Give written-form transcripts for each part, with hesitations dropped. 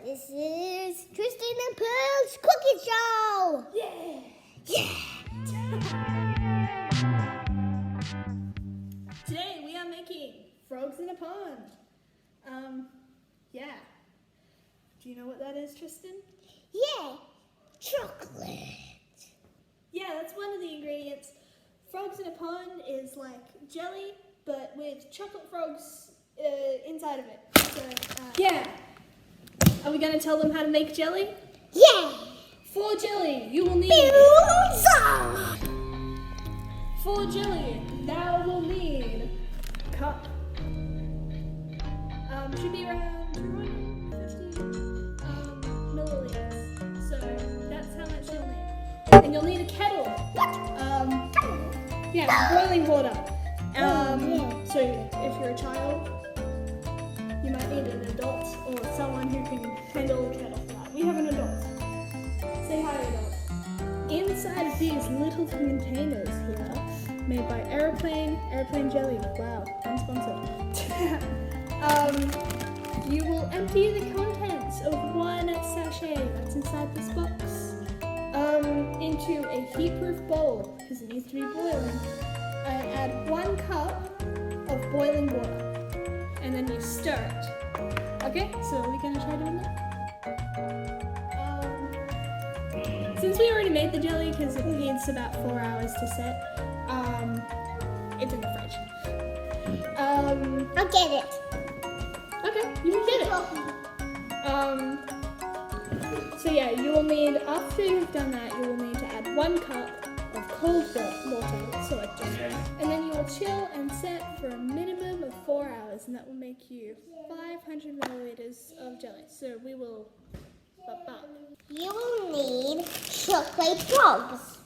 This is Trystan and Perl's cookie show! Yeah! Today we are making frogs in a pond. Yeah. Do you know what that is, Trystan? Yeah, chocolate. Yeah, that's one of the ingredients. Frogs in a pond is like jelly, but with chocolate frogs inside of it. So, yeah. Are we going to tell them how to make jelly? Yeah! For jelly, you will need... Pizza! For jelly, thou will need a cup. Should be around 250 milliliters. So that's how much you'll need. And you'll need a kettle. Boiling water. So if you're a child, you might need an adult or someone who can handle a kettle for that. We have an adult. Say hi, adult. Inside of these little containers here, made by Aeroplane Jelly. Wow, unsponsored. You will empty the contents of one sachet that's inside this box into a heat-proof bowl because it needs to be boiling, and add 1 cup of boiling water, and then you stir it. Okay, so are we gonna try doing that? Since we already made the jelly, because it needs about 4 hours to set, it's in the fridge. I'll get it. Okay, you can get it. So yeah, you will need, after you've done that, you will need to add 1 cup of cold water, so like just, and then you will chill and set for a minimum of 4 hours, and that will make you 500 milliliters of jelly. So we will You will need chocolate frogs.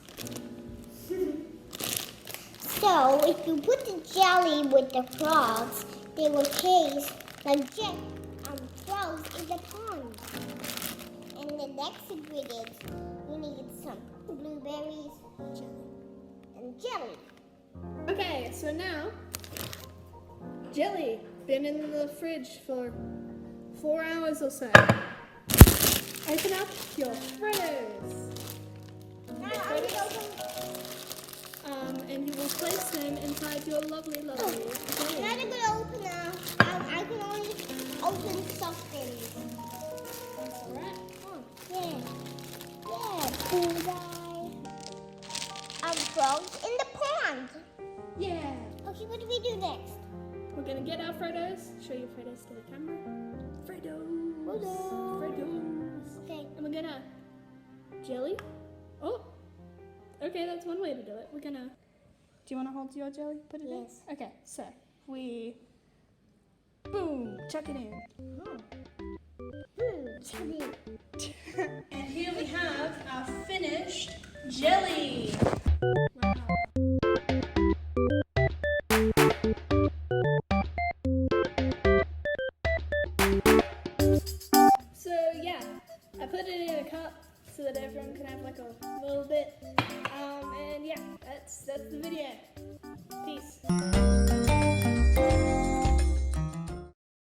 So if you put the jelly with the frogs, they will taste like frogs in the pond. And the next ingredient, you need some blueberries and jelly. Okay, so now, jelly, been in the fridge for 4 hours or so. Open up your Fritos. And you will place them inside your lovely I'm jelly. not a good opener. I can only open something. That's alright. Yeah. Frogs in the pond. Yeah. Okay, what do we do next? We're gonna get our Fritos. Show your Fritos to the camera. Fritos. Okay. And we're gonna jelly. Oh. Okay, that's one way to do it. We're gonna. Do you want to hold your jelly? Put it Yes. in. Okay. So we. Boom. Chuck it in. And here we have our finished jelly. Wow. So yeah, I put it in a cup so that everyone can have like a little bit. And yeah, that's the video. Peace.